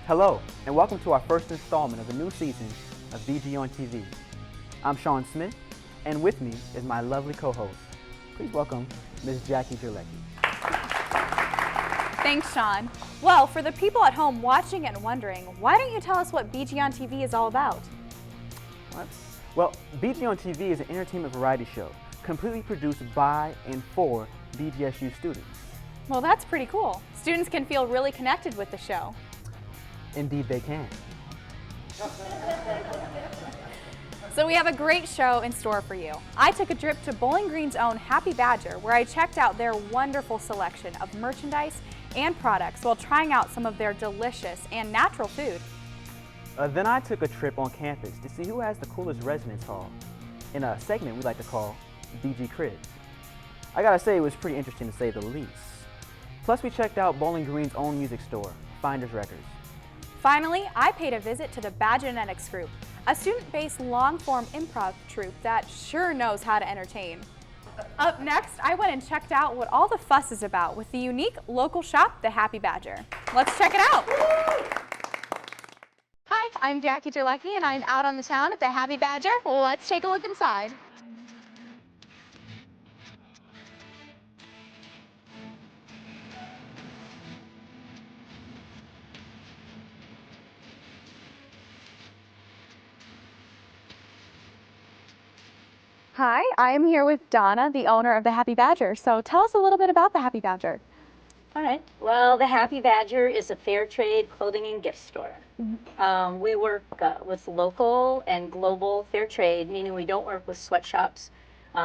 Hello, and welcome to our first installment of the new season of WBGU-TV. I'm Shawn Smith, and with me is my lovely co-host. Please welcome Ms. Jackie Jerlecki. Thanks, Shawn. Well, for the people at home watching and wondering, why don't you tell us what BG-on-TV is all about? What? Well, BG-on-TV is an entertainment variety show completely produced by and for BGSU students. Well, that's pretty cool. Students can feel really connected with the show. Indeed they can. So we have a great show in store for you. I took a trip to Bowling Green's own Happy Badger, where I checked out their wonderful selection of merchandise and products while trying out some of their delicious and natural food. Then I took a trip on campus to see who has the coolest residence hall in a segment we like to call BG Cribs. I gotta say, it was pretty interesting to say the least. Plus, we checked out Bowling Green's own music store, Finder's Records. Finally, I paid a visit to the Badgenetics Group, a student-based long-form improv troupe that sure knows how to entertain. Up next, I went and checked out what all the fuss is about with the unique local shop, the Happy Badger. Let's check it out. Hi, I'm Jackie Jerlecki, and I'm out on the town at the Happy Badger. Let's take a look inside. Hi, I'm here with Donna, the owner of the Happy Badger. So tell us a little bit about the Happy Badger. All right. Well, the Happy Badger is a fair trade clothing and gift store. Mm-hmm. We work with local and global fair trade, meaning we don't work with sweatshops.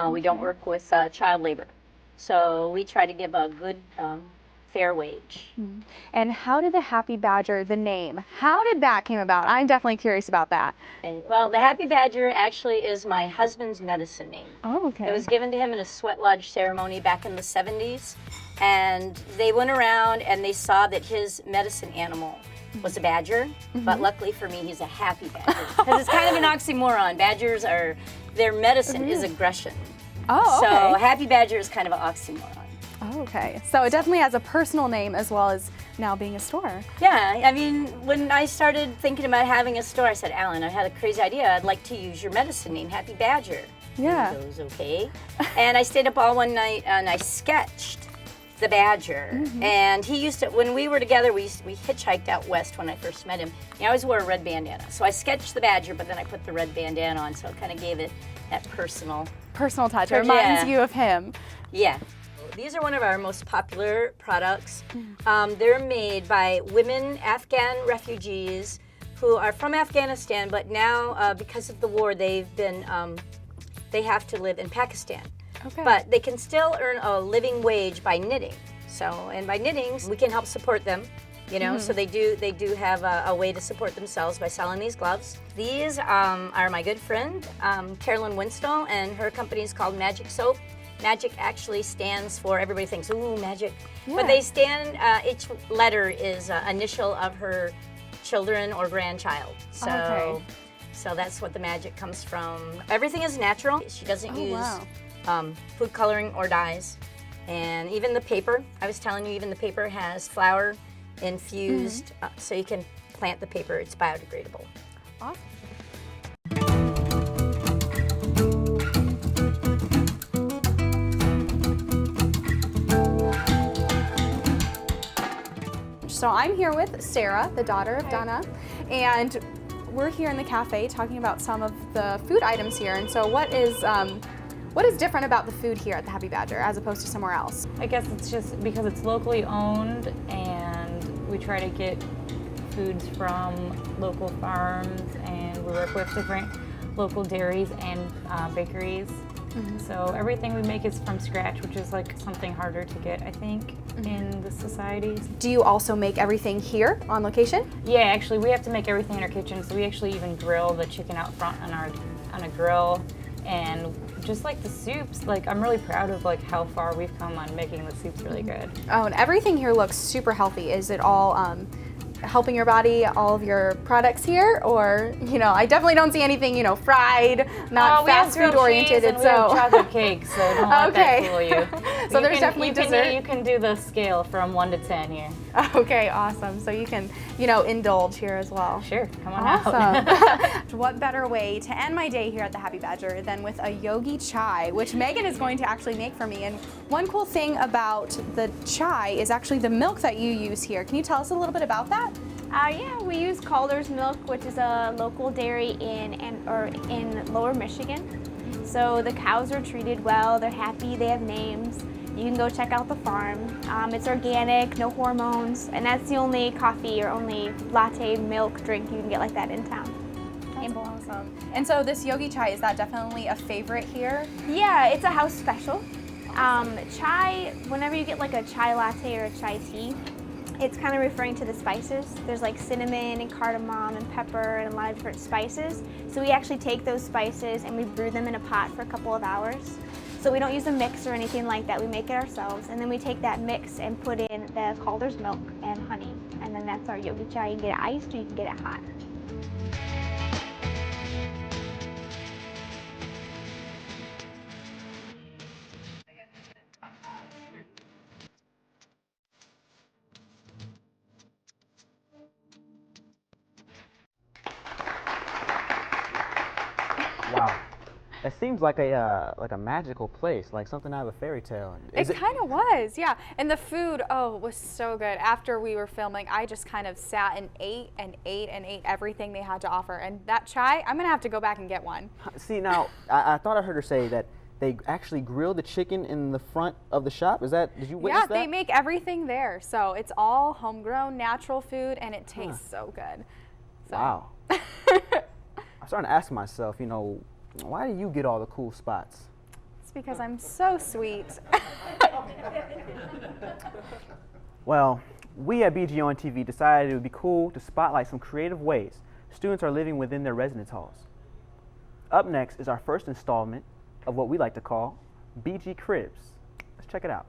We don't work with child labor. So we try to give a good, fair wage. Mm-hmm. And how did the Happy Badger, the name, how did that came about? I'm definitely curious about that. Well, the Happy Badger actually is my husband's medicine name. Oh, okay. It was given to him in a sweat lodge ceremony back in the 70s. And they went around and they saw that his medicine animal was a badger, but luckily for me, he's a happy badger. Because it's kind of an oxymoron. Badgers are, their medicine is aggression. Oh, okay. So Happy Badger is kind of an oxymoron. Oh, okay. So it definitely has a personal name as well as now being a store. Yeah, I mean, when I started thinking about having a store, I said, Alan, I had a crazy idea. I'd like to use your medicine name, Happy Badger. Yeah. And he goes, okay. And I stayed up all one night and I sketched the badger. And he used to, when we were together, we hitchhiked out west when I first met him. He always wore a red bandana. So I sketched the badger, but then I put the red bandana on, so it kind of gave it that personal touch. It reminds you of him. Yeah. These are one of our most popular products. They're made by women Afghan refugees who are from Afghanistan, but now because of the war, they have to live in Pakistan. Okay. But they can still earn a living wage by knitting. So, and by knitting, we can help support them. You know, so they do have a way to support themselves by selling these gloves. These are my good friend, Carolyn Winstall, and her company is called Magic Soap. Magic actually stands for, everybody thinks, ooh, magic. Yeah. But they stand, each letter is initial of her children or grandchild. So, so that's what the magic comes from. Everything is natural. She doesn't use food coloring or dyes. And even the paper, I was telling you, even the paper has flour infused, so you can plant the paper. It's biodegradable. Awesome. So I'm here with Sarah, the daughter of Donna, and we're here in the cafe talking about some of the food items here. And so what is different about the food here at the Happy Badger as opposed to somewhere else? I guess it's just because it's locally owned and we try to get foods from local farms, and we work with different local dairies and bakeries. So everything we make is from scratch, which is like something harder to get, I think, in the society. Do you also make everything here on location? Yeah, actually, we have to make everything in our kitchen. So we actually even grill the chicken out front on a grill, and just like the soups, like I'm really proud of like how far we've come on making the soups really good. Oh, and everything here looks super healthy. Is it all helping your body, all of your products here, or I definitely don't see anything fried, not fast food oriented. And we have chocolate cakes, so don't let that fool you. So there's definitely dessert. You can do the scale from 1 to 10 here. Okay, awesome. So you can indulge here as well. Sure, come on out. Awesome. What better way to end my day here at the Happy Badger than with a yogi chai, which Mehgan is going to actually make for me. And one cool thing about the chai is actually the milk that you use here. Can you tell us a little bit about that? Yeah, we use Calder's milk, which is a local dairy in Lower Michigan. So the cows are treated well, they're happy, they have names. You can go check out the farm. It's organic, no hormones, and that's the only coffee or only latte milk drink you can get like that in town. That's awesome. And so this yogi chai, is that definitely a favorite here? Yeah, it's a house special. Chai, whenever you get like a chai latte or a chai tea, it's kind of referring to the spices. There's like cinnamon and cardamom and pepper and a lot of different spices. So we actually take those spices and we brew them in a pot for a couple of hours. So we don't use a mix or anything like that. We make it ourselves, and then we take that mix and put in the Calder's milk and honey, and then that's our yogi chai. You can get it iced or you can get it hot. Wow. That seems like a magical place, like something out of a fairy tale. It kind of was, yeah. And the food, was so good. After we were filming, I just kind of sat and ate and ate and ate everything they had to offer. And that chai, I'm gonna have to go back and get one. See, now, I thought I heard her say that they actually grill the chicken in the front of the shop. Did you witness that? Yeah, they make everything there. So it's all homegrown, natural food, and it tastes so good. So. Wow. I'm starting to ask myself, why do you get all the cool spots? It's because I'm so sweet. Well, we at BGU-TV decided it would be cool to spotlight some creative ways students are living within their residence halls. Up next is our first installment of what we like to call BG Cribs. Let's check it out.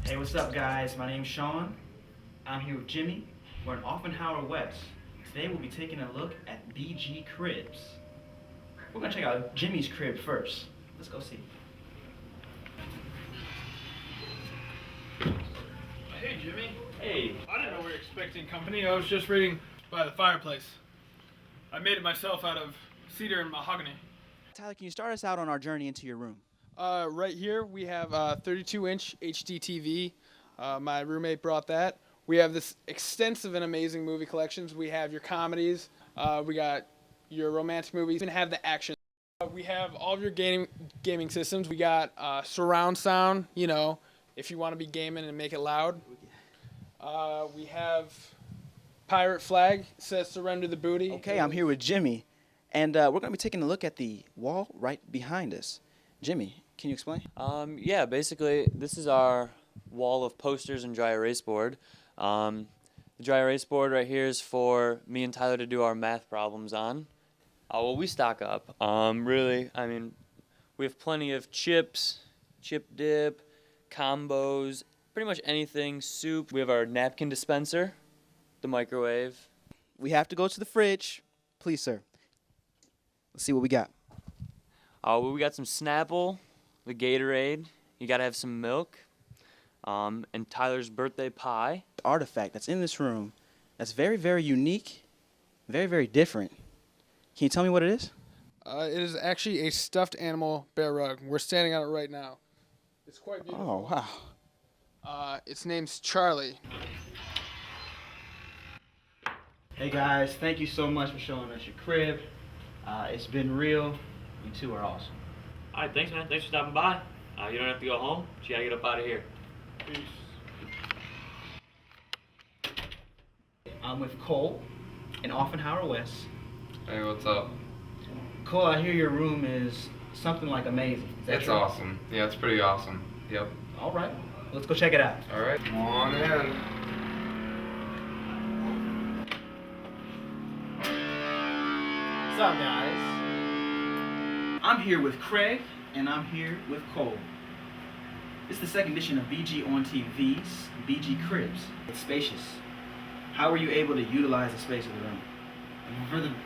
Hey, what's up guys? My name's Shawn. I'm here with Jimmy. We're in Offenhauer West. Today we'll be taking a look at BG Cribs. We're gonna check out Jimmy's crib first. Let's go see. Hey Jimmy. Hey. I didn't know we were expecting company. I was just reading by the fireplace. I made it myself out of cedar and mahogany. Tyler, can you start us out on our journey into your room? Right here we have a 32-inch HD TV. My roommate brought that. We have this extensive and amazing movie collections. We have your comedies. We got your romantic movies. We even have the action. We have all of your gaming systems. We got surround sound, if you want to be gaming and make it loud. We have pirate flag, says surrender the booty. Okay, I'm here with Jimmy, and we're going to be taking a look at the wall right behind us. Jimmy, can you explain? Yeah, basically, this is our wall of posters and dry erase board. The dry erase board right here is for me and Tyler to do our math problems on. Well, we stock up. Really, we have plenty of chips, chip dip, combos, pretty much anything, soup. We have our napkin dispenser, the microwave. We have to go to the fridge. Please, sir. Let's see what we got. Well, we got some Snapple, the Gatorade. You got to have some milk, and Tyler's birthday pie. The artifact that's in this room that's very, very unique, very, very different. Can you tell me what it is? It is actually a stuffed animal bear rug. We're standing on it right now. It's quite beautiful. Oh, wow. Its name's Charlie. Hey guys, thank you so much for showing us your crib. It's been real. You two are awesome. All right, thanks, man. Thanks for stopping by. You don't have to go home, but you gotta get up out of here. Peace. I'm with Kohl in Offenhauer West. Hey, what's up? Kohl, I hear your room is something like amazing. Is that It's true? awesome. Yeah, it's pretty awesome. Yep. All right, let's go check it out. All right, come on in. What's up, guys? I'm here with Craig, and I'm here with Kohl. This is the second edition of BG on TV's BG Cribs. It's spacious. How were you able to utilize the space of the room?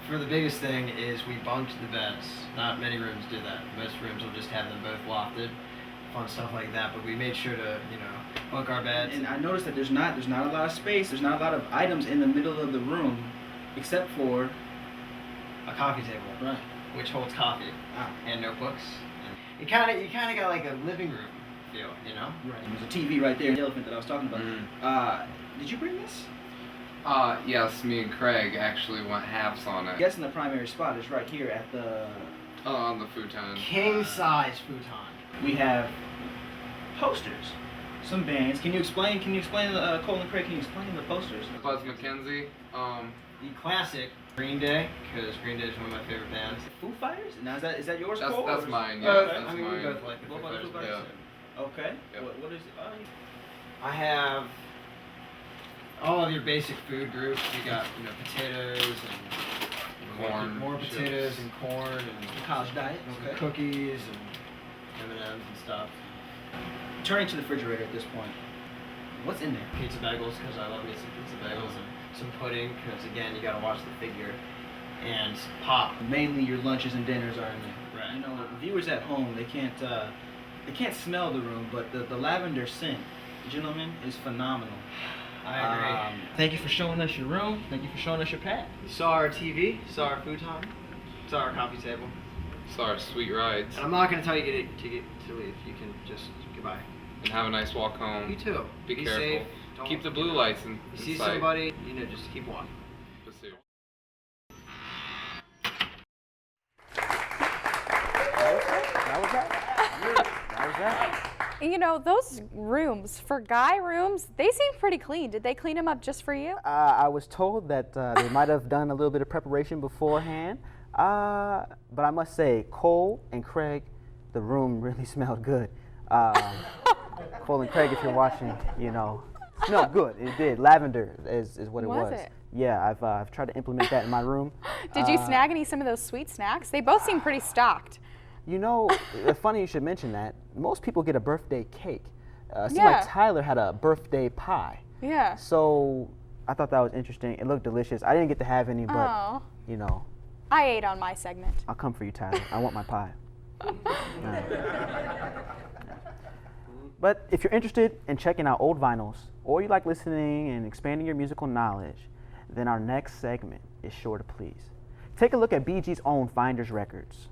For the biggest thing is we bunked the beds. Not many rooms do that. Most rooms will just have them both lofted, fun stuff like that. But we made sure to, bunk our beds. And I noticed that there's not a lot of space. There's not a lot of items in the middle of the room, except for a coffee table, right, which holds coffee and notebooks. And you kind of got like a living room feel, Right. There's a TV right there, the elephant that I was talking about. Did you bring this? Yes, me and Craig actually went halves on it. I'm guessing the primary spot is right here at the... on the futon. King size futon. We have posters, some bands. Can you explain Kohl and Craig, can you explain the posters? Buzz McKenzie. The classic Green Day, because Green Day is one of my favorite bands. Foo Fighters? Now is that yours, That's, Kohl? that's mine, yeah. Okay. That's I mean, mine. we both like the Foo Fighters. Yeah. Okay. Yep. What is it? I have all of your basic food groups. We got, potatoes and Corn, more chips. potatoes and corn and College diet. some cookies and M&Ms and stuff. Turning to the refrigerator at this point, what's in there? Pizza bagels, because I love me some pizza bagels, and some pudding, because again, you got to watch the figure, and pop. Mainly your lunches and dinners are in there. Right. Viewers at home, they can't smell the room, but the lavender scent, gentlemen, is phenomenal. I agree. Thank you for showing us your room. Thank you for showing us your pad. You saw our TV, saw our futon, saw our coffee table. Saw our sweet rides. And I'm not going to tell you to leave. You can just goodbye. And have a nice walk home. You too. Be careful. Safe. Don't, Keep the blue lights in You see sight. somebody, just keep walking. Let's see. That was that. Those rooms, for guy rooms, they seem pretty clean. Did they clean them up just for you? I was told that they might have done a little bit of preparation beforehand, but I must say, Kohl and Craig, the room really smelled good. Kohl and Craig, if you're watching, smelled good. It did. Lavender is what it was. Was it? Yeah, I've tried to implement that in my room. Did you snag some of those sweet snacks? They both seem pretty stocked. It's funny you should mention that. Most people get a birthday cake. It seemed like Tyler had a birthday pie. Yeah. So I thought that was interesting. It looked delicious. I didn't get to have any, but I ate on my segment. I'll come for you, Tyler. I want my pie. But if you're interested in checking out old vinyls, or you like listening and expanding your musical knowledge, then our next segment is sure to please. Take a look at BG's own Finders Records.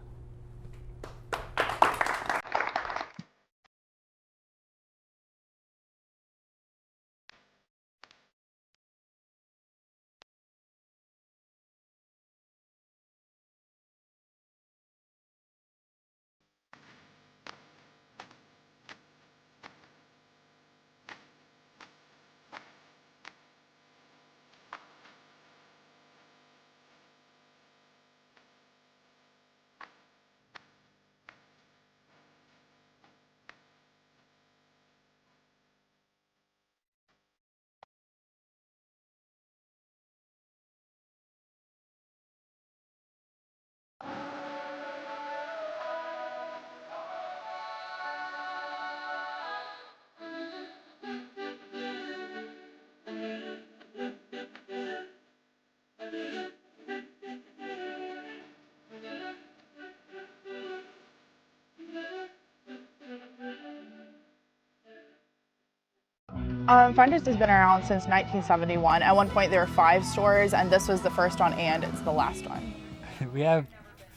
Finders has been around since 1971. At one point there were 5 stores, and this was the first one, and it's the last one.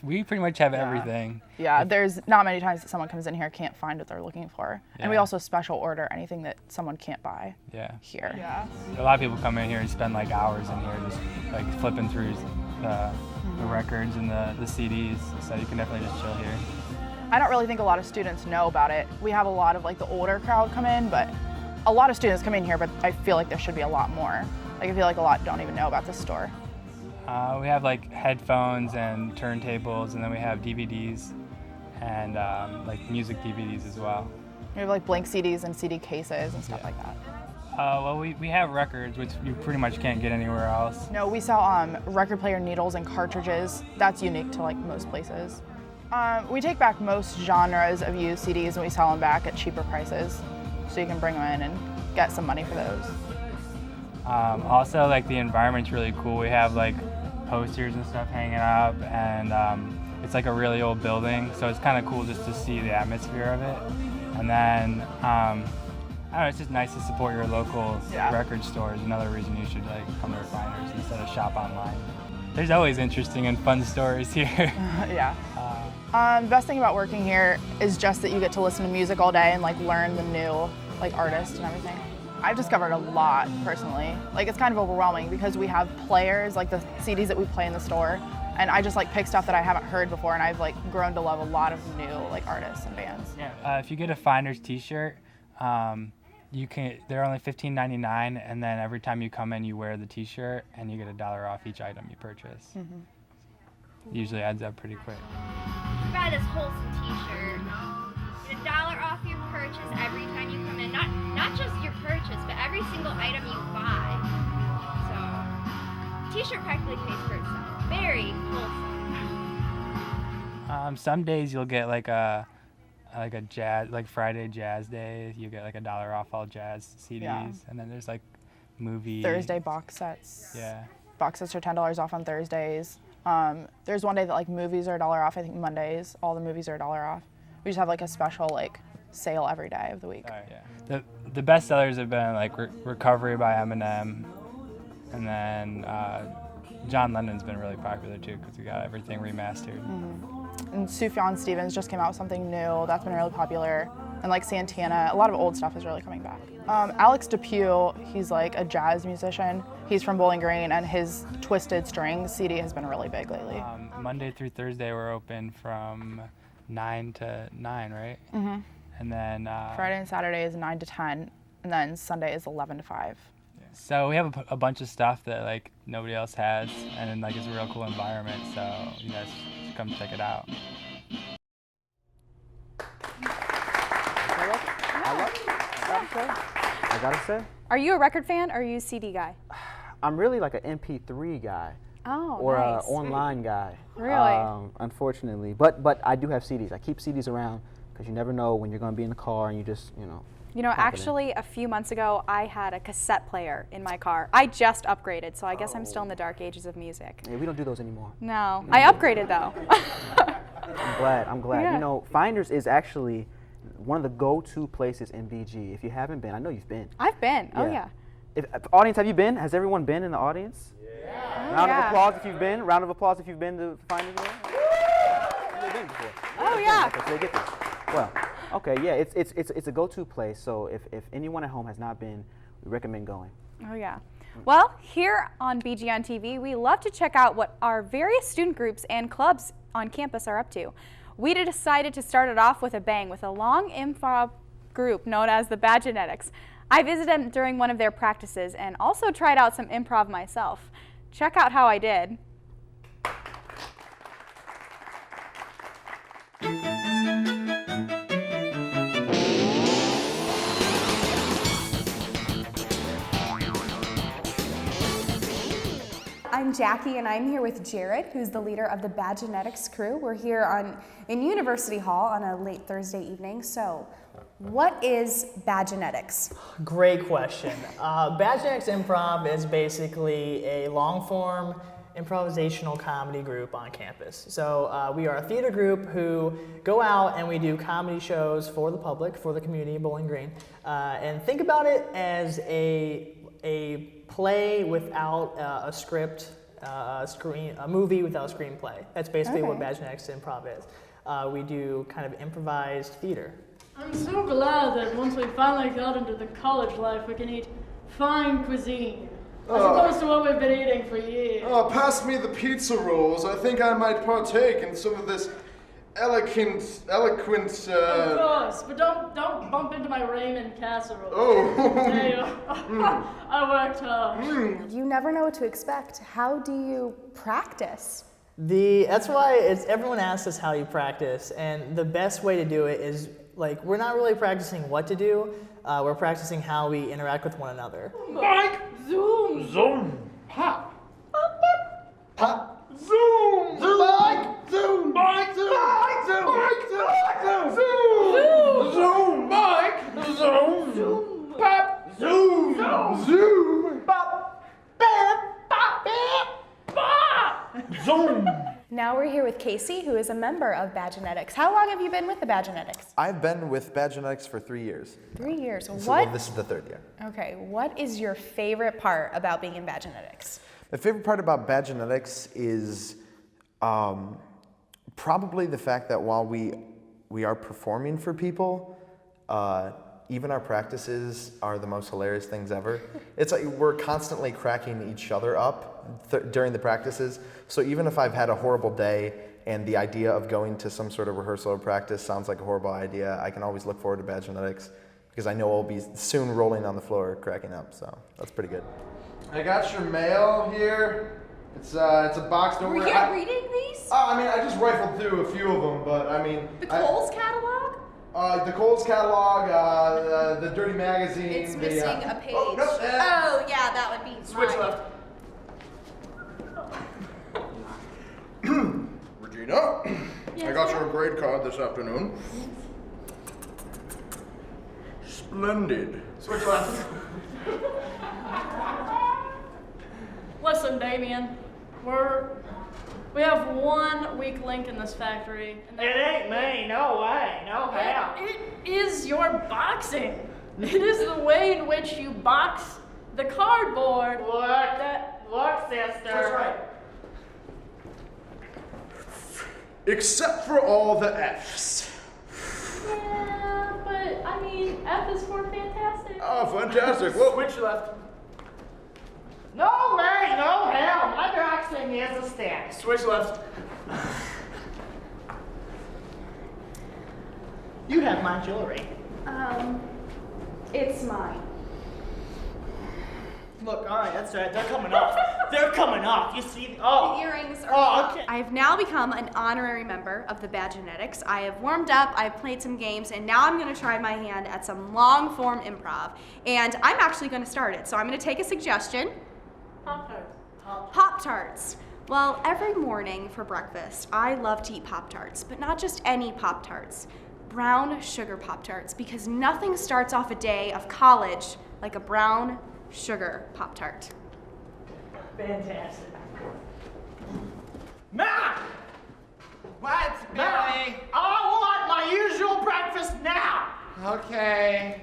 We pretty much have everything. Yeah, there's not many times that someone comes in here can't find what they're looking for. Yeah. And we also special order anything that someone can't buy here. Yeah. A lot of people come in here and spend like hours in here just like flipping through the records and the CDs, so you can definitely just chill here. I don't really think a lot of students know about it. We have a lot of like the older crowd come in, but a lot of students come in here, but I feel like there should be a lot more. Like I feel like a lot don't even know about this store. We have like headphones and turntables, and then we have DVDs and like music DVDs as well. We have like blank CDs and CD cases and stuff like that. Well, we have records, which you pretty much can't get anywhere else. No, we sell record player needles and cartridges. That's unique to like most places. We take back most genres of used CDs and we sell them back at cheaper prices, so you can bring them in and get some money for those. Also, like the environment's really cool. We have like posters and stuff hanging up, and it's like a really old building, so it's kind of cool just to see the atmosphere of it. And then I don't know, it's just nice to support your local record stores. Another reason you should like come to Refiners instead of shop online. There's always interesting and fun stories here. Yeah. The best thing about working here is just that you get to listen to music all day and like learn the new like artists and everything. I've discovered a lot personally. Like it's kind of overwhelming because we have players, like the CDs that we play in the store, and I just like pick stuff that I haven't heard before, and I've like grown to love a lot of new like artists and bands. Yeah. If you get a Finders T-shirt, they're only $15.99, and then every time you come in, you wear the T-shirt, and you get $1 off each item you purchase. Mm-hmm. Usually adds up pretty quick. You buy this wholesome T-shirt, get $1 off your purchase every time you come in. Not just your purchase, but every single item you buy. So, T-shirt practically pays for itself. Very wholesome. Some days you'll get like a jazz, like Friday Jazz Day. You get like $1 off all jazz CDs, and then there's like movie. Thursday box sets. Yeah. Box sets are $10 off on Thursdays. There's one day that like movies are $1 off. I think Mondays, all the movies are $1 off. We just have like a special like sale every day of the week. Yeah. The best sellers have been like Recovery by Eminem, and then John Lennon's been really popular too because we got everything remastered. Mm-hmm. And Sufjan Stevens just came out with something new that's been really popular, and like Santana, a lot of old stuff is really coming back. Alex DePew, he's like a jazz musician. He's from Bowling Green, and his Twisted Strings CD has been really big lately. Monday through Thursday we're open from 9 to 9, right? Mm-hmm. And then Friday and Saturday is 9 to 10, and then Sunday is 11 to 5. Yeah. So we have a bunch of stuff that like nobody else has, and like it's a real cool environment. So you guys should come check it out. I gotta say. Are you a record fan or are you a CD guy? I'm really like an MP3 guy. Oh, or nice. an online guy. Really? Unfortunately, but I do have CDs. I keep CDs around because you never know when you're going to be in the car and you just, You know, actually, a few months ago, I had a cassette player in my car. I just upgraded, so I guess I'm still in the dark ages of music. Yeah, we don't do those anymore. No, I upgraded though. I'm glad. Yeah. You know, Finders is actually one of the go-to places in BG. If you haven't been, I know you've been. I've been. Oh yeah. If audience, have you been? Has everyone been in the audience? Round of applause if you've been. Round of applause if you've been to Finders. You've been before. Oh yeah. Okay, so they get this. Well, okay, yeah, it's a go-to place. So if anyone at home has not been, we recommend going. Oh yeah. Well, here on BGU-TV, we love to check out what our various student groups and clubs on campus are up to. We decided to start it off with a bang with a long improv group known as the Badgenetics. I visited them during one of their practices and also tried out some improv myself. Check out how I did. I'm Jackie, and I'm here with Jared, who's the leader of the Badgenetics crew. We're here in University Hall on a late Thursday evening. So, what is Badgenetics? Great question. Badgenetics Improv is basically a long-form improvisational comedy group on campus. So we are a theater group who go out and we do comedy shows for the public, for the community of Bowling Green. And think about it as a play without a script, a movie without a screenplay. That's basically what Badgenetics Improv is. We do kind of improvised theater. I'm so glad that once we finally got into the college life, we can eat fine cuisine, as opposed to what we've been eating for years. Oh, pass me the pizza rolls. I think I might partake in some of this eloquent. Of course, but don't bump into my ramen casserole. Oh. I worked hard. You never know what to expect. How do you practice? That's why everyone asks us how you practice, and the best way to do it is like we're not really practicing what to do. We're practicing how we interact with one another. Mike, zoom. Zoom. Pop. Pop. Zoom. Zoom. Mike. Zoom. Mike. Zoom. Mike. Zoom. Mike. Zoom. Zoom. Zoom. Mike. Zoom. Zoom. Pop. Zoom. Zoom. Zoom. Pop. Bap. Pop. Bap. Pop. Zoom. Now we're here with Casey, who is a member of Badgenetics. How long have you been with the Badgenetics? I've been with Badgenetics for 3 years. 3 years. So What? this is the third year. Okay, what is your favorite part about being in Badgenetics? My favorite part about Badgenetics is probably the fact that while we are performing for people, even our practices are the most hilarious things ever. It's like we're constantly cracking each other up during the practices. So even if I've had a horrible day and the idea of going to some sort of rehearsal or practice sounds like a horrible idea, I can always look forward to Badgenetics because I know I'll be soon rolling on the floor cracking up. So that's pretty good. I got your mail here. It's a box. Don't worry. Were you reading these? I mean, I just rifled through a few of them, but I mean. The Kohl's catalog? The Kohl's catalog, the Dirty Magazine. It's missing a page. Oh, no, oh, yeah, that would be switch mine. left. Regina, I got your grade card this afternoon. Splendid. Switch left. Listen, Damien, we have one weak link in this factory. And it ain't me, no way, no how. It is your boxing. It is the way in which you box the cardboard. Look, sister. That's right. Except for all the F's. Yeah, but I mean, F is for fantastic. Oh, fantastic. Well, switch left. No way, no how. My boxing is a stick. Switch left. You have my jewelry. It's mine. Look, all right, that's right. They're coming off. They're coming off. You see? Oh. The earrings are off. Okay. I've now become an honorary member of the Badgenetics. I have warmed up, I've played some games, and now I'm going to try my hand at some long-form improv. And I'm actually going to start it. So I'm going to take a suggestion. Pop-Tarts. Pop-Tarts. Well, every morning for breakfast, I love to eat Pop-Tarts, but not just any Pop-Tarts. Brown sugar Pop-Tarts, because nothing starts off a day of college like a brown sugar Pop-Tart. Fantastic. Ma! What's Billy? I want my usual breakfast now. Okay.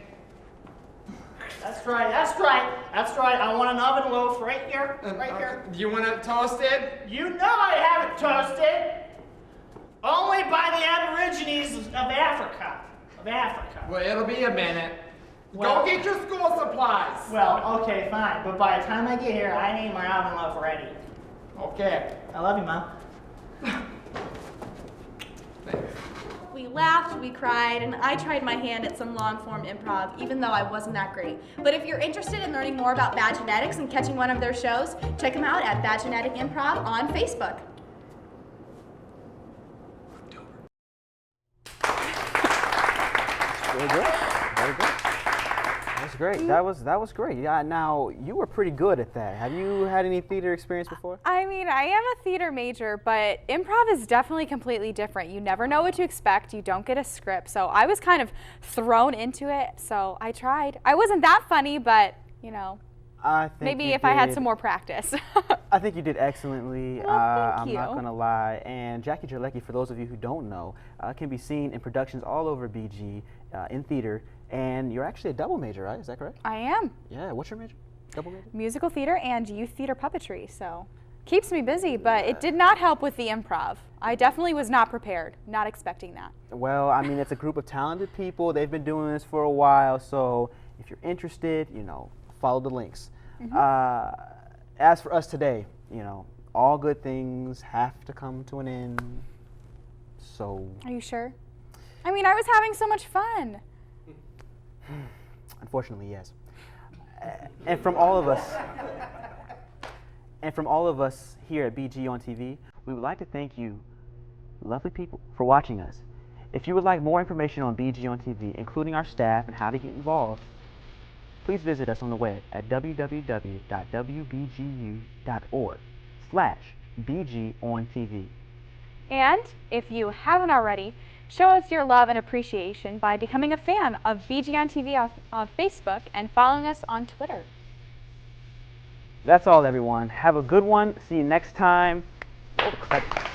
That's right, that's right, that's right. I want an oven loaf right here, right here. Do you want it toasted? You know I have it toasted. Only by the Aborigines of Africa. Well, it'll be a minute. Well, go get your school supplies. Well, okay, fine. But by the time I get here, I need my oven loaf ready. Okay. I love you, Mom. We laughed, we cried, and I tried my hand at some long-form improv, even though I wasn't that great. But if you're interested in learning more about Badgenetics and catching one of their shows, check them out at Badgenetic Improv on Facebook. Very good. Very good. That's great. That was great. Yeah. Now you were pretty good at that. Have you had any theater experience before? I mean, I am a theater major, but improv is definitely completely different. You never know what to expect. You don't get a script. So I was kind of thrown into it. So I tried. I wasn't that funny, but you know, maybe if I had some more practice. I think you did excellently. Well, I'm thank not you. going to lie. And Jackie Jerlecki, for those of you who don't know, can be seen in productions all over BG in theater. And you're actually a double major, right? Is that correct? I am. Yeah. What's your major? Double major? Musical theater and youth theater puppetry. So keeps me busy, but it did not help with the improv. I definitely was not prepared, not expecting that. Well, I mean, it's a group of talented people. They've been doing this for a while. So if you're interested, you know, follow the links. As for us today, you know, all good things have to come to an end. So. Are you sure? I mean, I was having so much fun. Unfortunately, yes. And from all of us here at BGU-TV, we would like to thank you, lovely people, for watching us. If you would like more information on BG on TV, including our staff and how to get involved, please visit us on the web at www.wbgu.org/BGOnTV. And if you haven't already, show us your love and appreciation by becoming a fan of BG on TV on Facebook and following us on Twitter. That's all, everyone. Have a good one. See you next time. Roll the credits.